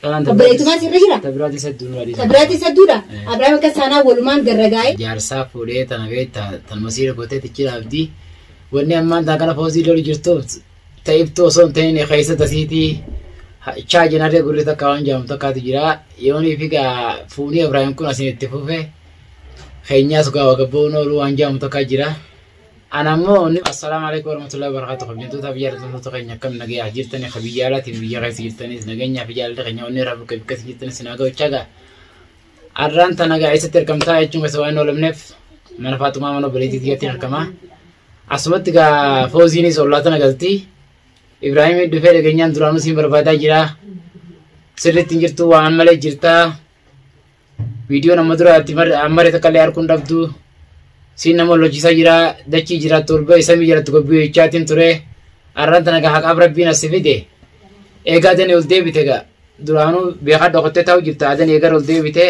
Obboleettu maal sirra jira? Tabiraati sadduudha. Tabiraati sadduudha. Abrahaam akka saanaa walumaan garragaa'e. Jaarsaa fuudhee tana beektaa tan masiira gootee tichiidhaafdi. Wanni ammaan taa kana foosii lolu jirtuuf ta'ibtuu osoo hin ta'in keessa tasiitii chaajinarree gurri takka waan jedhamu takkaatu jira. Yoonii fi fuunii Ibraahim kun asiin itti fufe keenyaas gaa wagabboon ooluu waan jedhamu takka jira. Anammoo assalaamu alaikum warahmatullahi wabarakatuh. Kabajamtoota biyya laftoota keenya akkam nagayaa jirtanii biyya alaatiin biyya keessa jirtanis nageenyaa fi jaalalli keenya onnee irraa bakka bikkas jirtanis nagaa gochagaa. Arraan tana gaa eessatti argamtaa jechuun keessa waan oolamneef mana Faatumaa mana obboleettiitti argama. Asumatti gaa Fooziinis ollaata nagalti. Ibraahim dhufee dhageenyaan duraanuu siin barbaadaa jira. Sirriitti hin jirtu waan malee jirtaa. Viidiyoo nama duraatti ammaree takka illee arguun dhabdu. Siin nama hojjechiisaa jira dachii jira tolba isa mijaratti gobbii jechaatiin ture. Arraan tana gaa haqaaf rabbiin as fide. Eegaa tani ol deebite gaa duraanuu beekaa dhokottee taa'u jirta adan eegar ol deebite.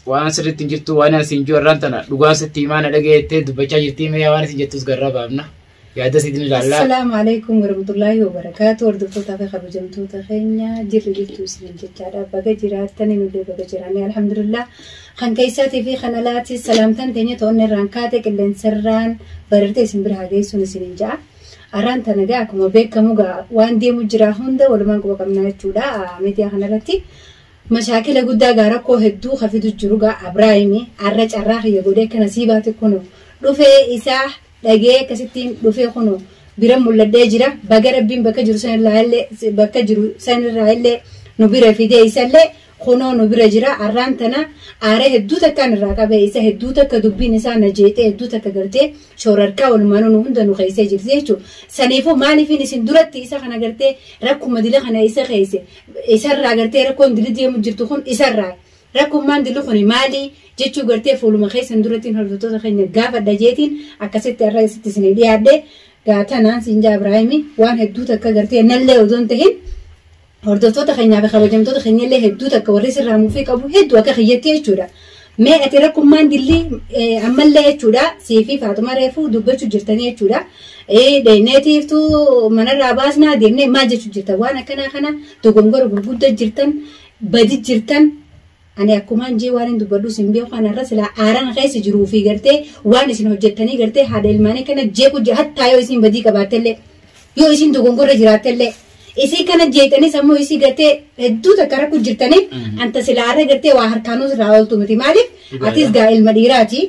Waan sirriitti hin jirtu waan asiin jiru arraan tana dhugaan sitti himaana dhageettee dubbachaa jirtii mee waan isin jettus garraa baafna. Yaada sitiin ilaallaa. Assalaamu alaikum warahmatullahi wabarakatuh. Hordoftoota fi kabajamtoota keenya jirri jirtu isin jechaadha. Baga jiraatanii nullee baga jiraanii alhamdulillah. Kan keessaatii fi kan alaatti salaamtaan teenya ta'onni irraan kaate qilleensarraan barartee isin bira hageessuun isin ja'a. Arraan tana gaa akkuma beekamu gaa waan deemu jira hunda walumaan quba qabnaa jechuudha. Miidiyaa kanarratti mashaakila guddaa gaa rakkoo hedduu hafitu jiru gaa Abrahaami arra carraa kiyya godhee kana sii baate kunu dhufee isaa dhagee akkasittiin dhufee kunu bira mul'adhee jira. Baga rabbiin bakka jiru sanirraa illee nu bira fidee isallee kunoo nu bira jira. Arraan tana aaree hedduu takkaan irraa qabee isa hedduu takka dubbiin isaa na jeexee hedduu takka gartee shoorarkaa walumaan nu hunda nu keessee jirti jechuudha. Saniifuu maaliifin isin duratti isa kana gartee rakkuma dila kana isa keesse isarraa gartee rakkoon dili deemu jirtu kun isarraa rakkummaan dili kun maali jechuu gartee fuuluma keessan durattiin hordoftoota keenya gaafa dhajeetiin akkasitti irra isitti isin dhiyaadhee gaatanaan siinjaa Ibraahimi waan hedduu takka gartee nallee odoo hin tahin hordoftoota keenyaa fi kabajamtoota keenya illee hedduu takka warri sirraa muufii qabu hedduu akka kiyyattee jechuudha. Mee ati rakkummaan dilli ammallee jechuudha siifii Faatumaa reefuu dubbachuu jirtanii jechuudha. Deemneetiiftuu manarraa baasnaa deemnee maal jechuu jirtan waan akkanaa kana dogongora gurguddaa jirtan badi jirtan. Ani akkumaan jee waan hin dubbadhu sin beeku kanarra silaa aaraan keessa jiruu fi gartee waan isin hojjettanii gartee haadha ilmaanii kana jeeku hattaa yoo isin badii qabaattellee yoo isin dogongora jiraattellee isii kana jeetanii sammuu isii gartee hedduu takka rakkoo jirtaniif anta silaa aarra gartee waa harkaanuu irraa ooltu miti maaliif atis gaa ilma dhiiraati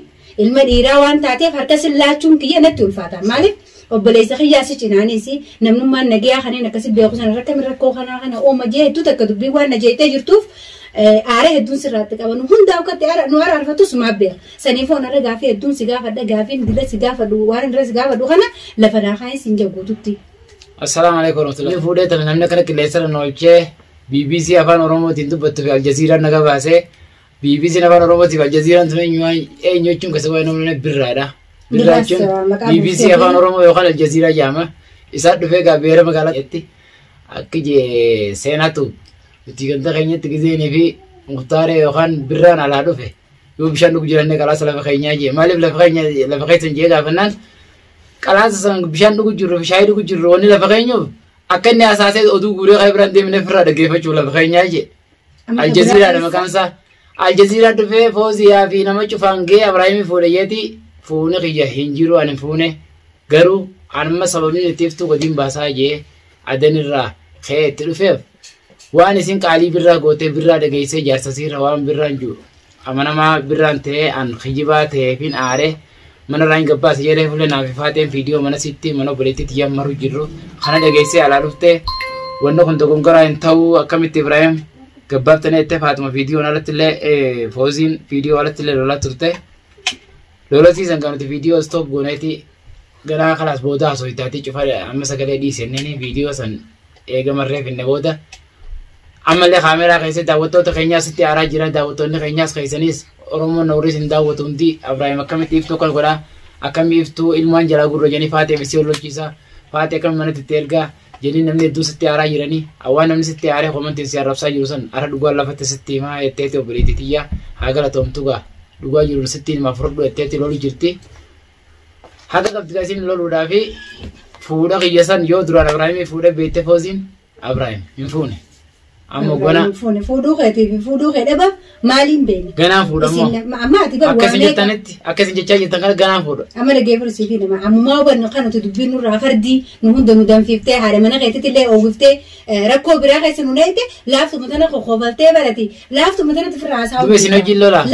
ilma dhiiraa waan taateef harka sillaachuun kiyya natti ulfaata maaliif obboleessa kiyyaasi cinaanis namnummaan nagayaa kaneen akkasii beeku sana rakkoo kanaa kana ooma jee hedduu takka dubbii waan na jeetee jirtuuf. Aare hedduun sirraatti qaban hundaa ukkatti nu araarfatu sumaa beeka. Saniifoo narra gaafii hedduun si gaafadha gaafiin dila si gaafadhu waan irra si gaafadhu kana lafa naakaan siin jaguututti. Assalaamu alaikum warahmatullahi. Fuudhee tana namni kana qilleensarra noolchee BBC afaan Oromootiin dubbattu fi Aljaziiraan naga baasee BBC afaan Oromootiif Aljaziiraan tun eenyu jechuun keessa waa'ee namni birraadha. Birraa jechuun BBC afaan Oromoo yookaan Aljaziiraa jedhama. Isaan dhufee gaabeera magaalaatti akka seenaatu. Itti ganta keenyatti gizeenii fi muhtaaree yookaan birraan alaa dhufe yoo bishaan dhugu jirannee qalaasa lafa keenyaa jee maaliif lafa keessan jee gaafannaan qalaasa san bishaan dhugu jirru fi shaayii dhugu jirru wanni lafa keenyuuf akka inni asaasee oduu guuree qaa biraan deemnee firraa dhaggeeffachuuf lafa keenyaa jee Aljaziiraadha maqaan isaa Aljaziiraa dhufee Fooziyaa fi nama cufaan gee Abrahaamii fuudhayyeeti fuune kiyya hin jiru ani fuune garuu amma sababiin itti iftuu gadiin baasaa jee adanirraa kee itti dhufeef waan isin qaalii birraa gootee birraa dhageessee jaarsasiirra waan birraan jiru amanamaa birraan ta'ee an kijibaa ta'eefin aaree mana raan gabbaas jedhee fulee naaf ifaateen viidiyoo mana sitti mana obboleettiitti yammaru jirru kana dhageessee alaa dhuftee wanna kun dogongoraa hin ta'uu akkamitti Ibraahim gabbaaftanii jettee Faatuma viidiyoon alattillee Fooziin viidiyoo alattillee lolaa turte lolasiisan kan nuti viidiyoo stop gooneeti garaa kalaas booda haasofitaatii cufa amma sagalee dhiisenneen viidiyoo san eegamarree finne booda ammallee kaameraa keessatti daawwattoota keenyaas itti aaraa jira daawwattoonni keenyaas keessanis Oromoon Nawriis hin daawwatu hundi Abrahaam akkamitti iftuu kan godhaa akkamii iftuu ilmaan jalaa gurra janii faatee fi si'ollochiisaa faatee akkam manatti itti ergaa janii namni hedduu sitti aaraa jiranii awwaan namni sitti aaree komantiin si arrabsaa jiru san ara dhugaan lafatti sitti himaa etteeti obboleettii tiyyaa haa galatoomtu gaa dhugaa jiru sitti himaa fudhadhu etteeti lolu jirti haga qabdi kasiin loluudhaa fi fuudha kiyya san yoo duraan Abrahaamii fuudhee beektee Fooziin Abrahaam hin fuune. Ammoo gona. Fuudhuu keetii fuudhuu kee dhaba maaliin beekna. Ganaan fuudhamoo. Ammaati bara Akkasin jettanitti akkasin jechaa jirtan kana ganaan fuudha. Amma dhagee fursi fi nama ammaa hubannu kan nuti dubbiin nurraa fardii nu hunda nu danfiftee haadha mana keetitti illee oogiftee rakkoo biraa keessa nu dheeyte laaftuma tana qoqqoofaltee barati laaftuma tanatti firraa haasaa. Dubbee isin hojii lolaa.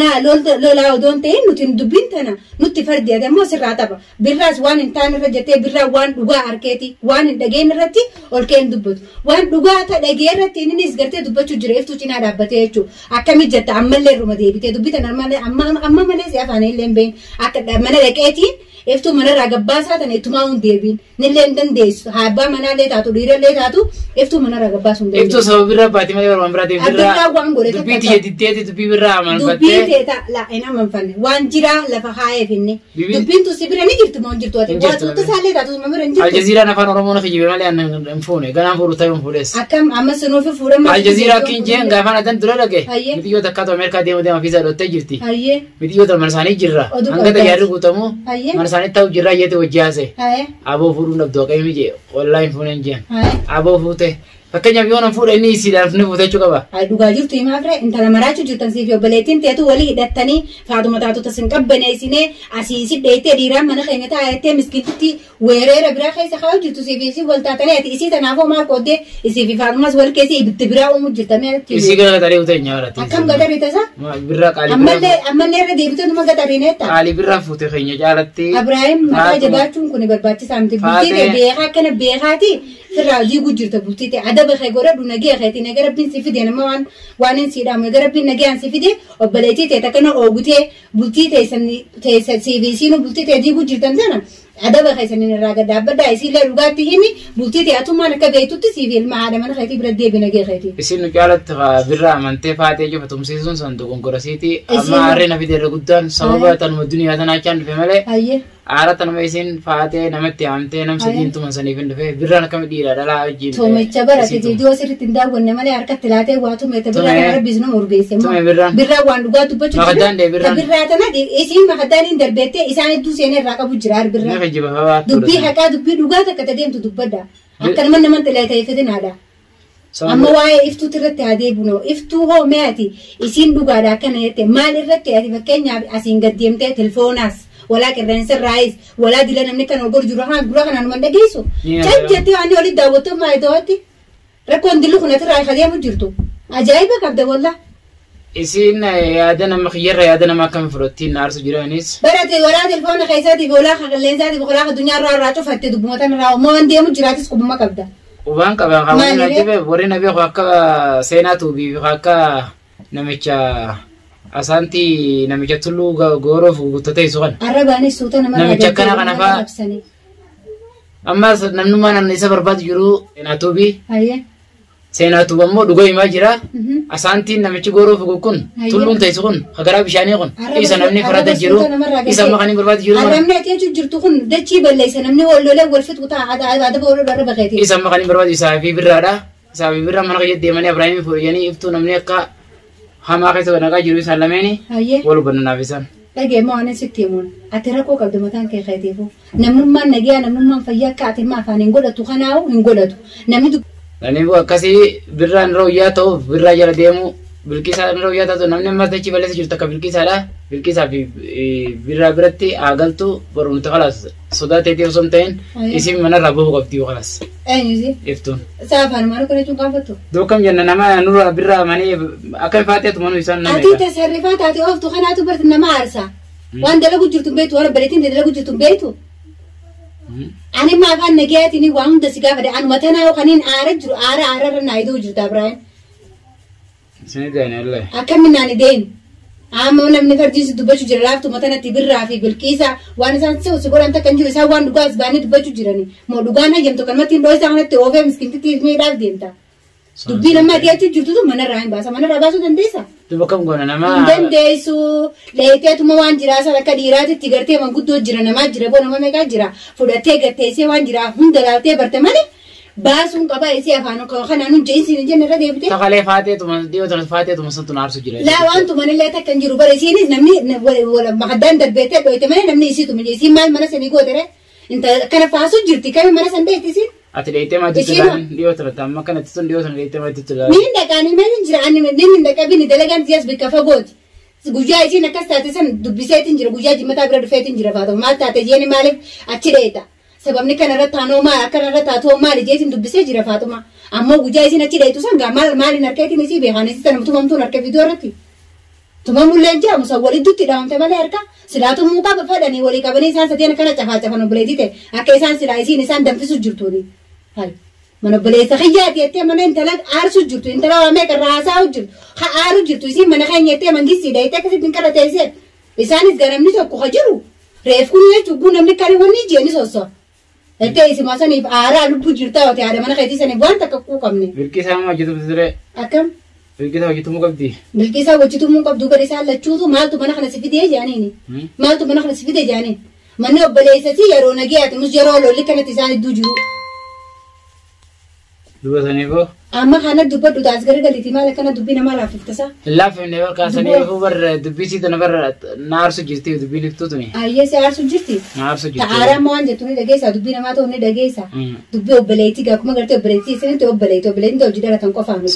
Lolaa odoon ta'in nuti dubbiin tana nutti fardii ati ammoo sirraa tapha birraas waan hin taane irra jettee birraa waan dhugaa harkeeti waan hin dhageen irratti ol kee hin dubbatu waan dhugaa ta dhagee irratti innis gartee dubbachuu jira iftuu cinaa dhaabbatee jechuudha akkamii jetta ammallee irruma deebitee dubbitan amma malee si afaan illee hin beekne akka mana dhaqeetiin iftuu manarraa gabbaasaa tan ittumaa hin deebiin nillee hin dandeessu abbaa manaallee taatu dhiirallee taatu iftuu manarraa gabbaasuu hin dandeessu. Iftuu sababa birraa baatee malee barbaadu biraatiif birraa dubbii tiyee diddeeti dubbii birraa amanfattee. Dubbii teeta laa hin amanfanne waan jiraa lafa haayee finne dubbiin tu si bira ni jirtu moo hin jirtu ati waatuutti isaallee taatu ma bira hin jirtu. Aljaziiraan afaan Oromoo na kijibee malee hin fuune ganaan fuudhu ta'e hin fuudhes. Akkam amma sinuufi fuudhama. Aljaziiraa akkin jeen gaafaan adan dura dhage biyyoota akkaatu Ameerikaa deemu fiisaa dhottee jirti. Biyyoota marsaanii jirra hanga tajaajila guutamu marsaanii ta'u jirra jeete wajji haase. Aboo fuudhuun dhabduu akka himi jee wallaahi hin fuuneen jeen. Aboo fuute. Fakkeenyaaf yoo nan fuudha inni isiidhaaf ni fuutechuu qaba. Dhugaa jirtu himaa fire intala maraachuu jirtan siif obboleettiin teetu walii hidhattanii faatuma taatu tasin qabbaneessinee asii si dheettee dhiiraan mana keenya taa'ettee miskiititti weereera biraa keessa kaa'u jirtu siif isii wal taatanii ati isii tanaafoo maal qooddee isii fi faatumas wal keessi ibitti biraa uumuu jirtamee. Isii gara gataree uteenya baratti. Akkam gatarii tasa? Birraa qaalii birraa. Ammallee irra deebitee numa gatariin etta. Qaalii birraa fuute keenya jaalatti. Abiraayim mataa jabaachuun kun barbaachisaa miti. Bultii beekaa akkana beekaati firraa diiguu jirta bultii ta'e. Bakhe gora du nagee kheeti nagee rabbiin si fide nama waan hin siidhamu nagee rabbiin nagee an si fide obboleettii ta'e takkana oogutee bultii ta'e siivisiinu bultii ta'e diiguu jirtan sana adaba keessaniin irraa gad dhaabbadhaa isiillee dhugaatti himi bultii ta'e atummaan akka beektutti siif ilma haadha mana keetii bira deebi nagee keetii. Isin nu caalatti birraa amantee faatee jiru tumsiisuun san dogoggorasiiti amma harree na fide irra guddaan sababa tanuma duniyaa tanaa achaan dhufe malee. Aara tanuma isin faatee namatti amtee nam sadiin tuman saniif hin dhufe birraan akkami dhiira dhalaa wajjin. Toomicha barate viidiyoo sirriitti hin daawwanne malee harkatti laatee waa tumete birraa rabbis nama urgeesse. Birraa waan dhugaa dubbachuu jira. Makaddaan dee birraan. Birraa tana isin makaddaan hin darbeettee isaan hedduu seenee irraa qabu jira birraa. Dubbii haqaa dubbii dhugaa takka deemtu dubbadda. Akka naman xilee ta'ee fedinaadha. Amma waa'ee iftuutti irratti haa deebinu iftuu hoo meeti isin dhugaadha akkana jette maal irratti ati fakkeenyaaf asiin gad deemtee tilfoonaas. ولا كرنس الرئيس ولا دلنا من كانوا برج روحنا من دقيسو جت يعني ولد داوتو ما يدوتي ركون دلوخنا ترى خديه مجرتو عجائبك عبد والله إسين يا دنا مخير يا دنا ما كان فروتين نارس جيرانيس براتي ولا تلفون خيساتي ولا خلينزاتي ولا الدنيا راتو فتي دبوتنا راو ما عندي مجراتي سكوب ما كبدا وبان كبا خاونا جيبه ورينا بيه خاكا سيناتو بي خاكا نمچا Asanti namicha tullu gooroof guuttatee sugan. Arrabaanis suuta nama namicha kana faa. Ammas namnummaa namni isa barbaadu jiru seenaatuubi. Seenaatuuba immoo dhugaa himaa jira. Asantiin namichi gooroof kun tulluun ta'e kun hagaraa bishaanii kun isa namni farada jiru isa amma kan hin barbaadu jiru. Arrabni ati jirtu kun dachii balleessa namni wallolee wal fixu ta'a adaba waloo dharra bakeeti. Isa amma kan hin barbaadu isaa fi birraadha. Isaa fi birraa mana qajeetti deemanii Abiraayimii fuudhanii iftuu namni akka Hama keessa nagaa jiru isaan lameeni wal hubannaa fisan. Dhagee moo ani sitti himuun ati rakkoo qabdu mataan kee keetiifu namnummaan nagaa namnummaan fayyaa akka ati maafaan hin godhatu kanaawu hin godhatu namni. Naniifu akkasii birraan rooyyaa ta'uuf birraa jala deemu bilkisaa rooyyaa ta'u namni ammas dachii balleessa jirtu akka bilkisaadha. Bilkisaa fi birraa biratti aagaltu barumsa kalaas sodaateetii osoo hin ta'in isin manarraa bahu qabdii kalaas. Eenyusi? Iftuun. Saafaan maal kana jechuun gaafatu? Dookam jenna nama nurra birraa manii akka faateetu manuu isaan nama. Ati tasarrifaa taate ooftu kanaatu barti nama aarsa. Waan dalagu jirtu beektu waan bareetiin dalagu jirtu beektu. Ani maa afaan nagayaatiin waan hunda si gaafate anuma tanaa yookaan aara jiru aararra naa iduu jirta Abiraayim. Isin deene illee. Akkamiin naani deemu? Amma namni fardiisi dubbachuu jira laaftu matanatti birraa fi bilkiisa waan isaan si godhan takkan jiru isaan waan dhugaa isbaanii dubbachuu jirani moo dhugaan hayyamtu kanumatti hin dhoosaa kanatti oofee miskiintitti miidhaaf deemta. Dubbii nama dhiyaachuu jirtutu manarraa hin baasa manarraa baasuu dandeessa. Dubba kam goona nama. Hin dandeessu leeteetuma waan jiraa sana akka dhiiraatitti gartee manguddoo jira namaa jira boo nama meeqaa jira fudhattee gatteessee waan jiraa hunda laaltee barte malee. Baasun qaba isii afaan kanaan hunjee isiin jenne irra deebite. Sakalee faateetuma dhiyootan faateetuma santu naarsu jira. Laa wantu manillee takka hin jiru bara isiinis namni makaddaan darbeettee dhoyte malee namni isiituma isiin maal mana sanii gootere kana faasu jirti kami mana san beekti isiin. أتليتي ما تطلع ديوتنا تام كانت تسون ديوتنا ليتي ما تطلع مين دكاني ما نجرا أنا من دكابيني دلقان زياس بكفاقود guyyaa isiin akkas taate san dubbiseetiin jira guyyaa jimmataa bira dhufeetiin jira faatu maal taate jeeni maaliif achi dheeta sababni kanarratti taanoo maal akkanarratti taatoo maali jeetiin dubbisee jira faatuma ammoo guyyaa isiin achi dheetu san gaa maaliin harkeetiin isii beekanis sana tumamtuun harka fidoo irratti tumamullee jira musa walitti dhaamte malee harka silaatu mukaa fafadhanii walii qabanii isaan sadeen akkana cafaa obboleetii ta'e akka isaan silaa isiin isaan danfisu jirtuuni hali mana obboleessa xiyyaati jettee mana intala aarsu jirtu intala waamee qarraa haasaa jirtu aaru jirtu isiin mana keenya jettee mangistii dha jettee akkasitti hin qarra teessee isaanis ganamni tokko ka jiru reef kun jechuun namni kari wanni jeeni sosso jettee isima saniif aaraa lubbuu jirtaa yoo ta'e haadha mana keetii saniif waan takka quuqamne. Bilqisaa maa hojjetu ture? Akkam? Bilqisaa hojjetumuu qabdi? Bilqisaa hojjetumuu qabdu gadi isaan lachuutu maaltu mana kana si fidee jaaniini? Maaltu mana kana si fidee jaaniin? Manni obboleessati yeroo nagee ati nus yeroo lolli kanatti isaan iddoo jiru. Dubbataniifoo? Amma kana dubbadhu taas gargaliiti maal akkana dubbii namaa laaffiftasaa? Laafifne barkaasaniifuu barra dubbii siitana barra naarsu jirti dubbii liftuutuni. Ayyeesi aarsu jirti? Naarsu jirti. Ta'aaraan waan jettu ni dhageessa dubbii namaa ta'u ni dhageessa. Dubbii obboleettii akkuma gartee obboleettii isinitti obboleettiin hojii dhalatan qofaanu.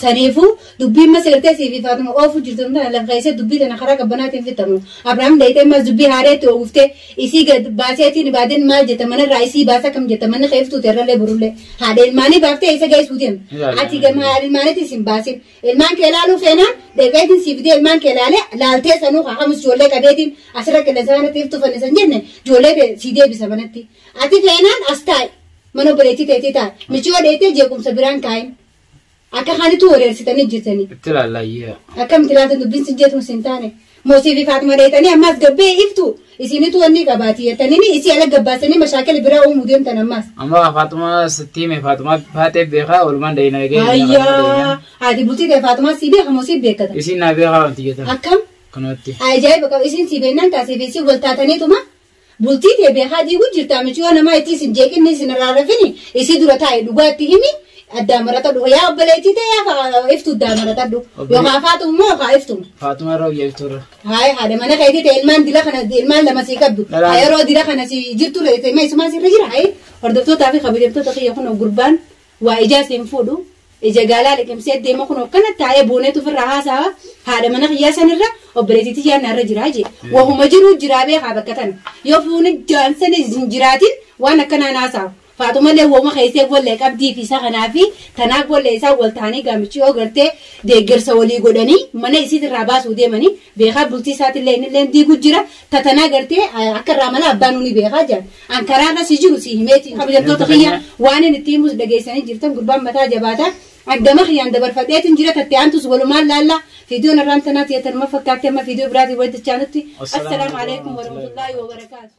Saniifuu dubbii amma seertee siifi faatuma oofu jirtu tana lafa keessee dubbii tana karaa qabbanaatiin fixamu. Abiraam dayitee mas dubbii haareetti ooguftee isii gad baaseetiin baadeen maal jetta manarraa isii baasa kam jetta manni qeeftuute irrallee burullee haadha ilmaanii baaftee isa geessuutiin. Ati gama ilmaanitti sin baasin ilmaan kee laaluu feenaan deeqeetiin siifidee ilmaan kee laaltee sanuu haqamus ijoollee qabeetiin asirra qilleensa kanatti iftu fannisan jenne ijoollee si deebisa manatti ati feenaan as taa'e mana obboleettii ta'etii taa'e michoo dheetee jeequmsa biraan kaa'in akka kaanitu wareersitanii jirtanii. Itti laallayyee. Akkamitti laatan dubbiin sin jeetuun sin taane moosii fi faatuma dheetanii ammaas gabbee iftu isinitu wanni qabaati jettanii isii ala gabbaasanii mashaakil biraa uumuu deemtan ammaas. Amma faatuma sittiime faatuma baatee beekaa oolmaan dayina gahee. Ayyaa haati bultii ta'e faatuma sii beeka moo sii beekata. Isiin naa beekaa wanti jettan. Akkam. Kanatti. Ajaa'iba qaba isiin sii beeknaan taasif isii wal taataniituma bultii ta'e beekaa diiguu jirta michuu namaa itti isin jeeqinni isin irraa rafini isii dura taa'e dhugaatti himi. Addaan marata dhufa yaa obboleettii ta'e yaa iftu addaan marata dhufa yookaan faatu moo kaa iftu. Faatuma yeroo jechuudha. Haaya haadha mana keetii ta'e ilmaan dila kana ilmaan lama sii qabdu. Yeroo dila kana si jirtu ta'e ma isumaa sirra jira haye hordoftootaa fi kabajamtoota kiyya kun gurbaan waa ijaa siin fuudhu ija gaalaa liqimsee deema kun akkana taa'ee booneetu ofirraa haasawa haadha mana kiyyaa sanirra obboleettii yaanna irra jiraa jee wahuma jiru jiraa beekaa bakka tana yoo fuuni jaansanii jiraatin waan akkanaan haasawa. Faatuma lee wooma keessee wallee qabdii fi saganaa fi tanaaf wallee isaa wal ta'anii gaamichi yoo gartee deeggarsa walii godhanii mana isiitirraa baasuu deemanii beekaa bultii isaatillee innillee diiguu jira tatanaa gartee akka irraa mala abbaan nuuni beekaa jiran ankaraarra si jiru si himeeti kabajamtoota kiyya waan inni itti himus dhageessanii jirtan gurbaan mataa jabaataa addama kiyyaan dabarfadheetiin jira tattee aantus walumaan laallaa fiidiyoon irraan tanaa tiyatanuma fakkaattee amma fiidiyoo biraatii walitti chaanutti assalaamu alaikum warahmatullaahi wabarakaatu.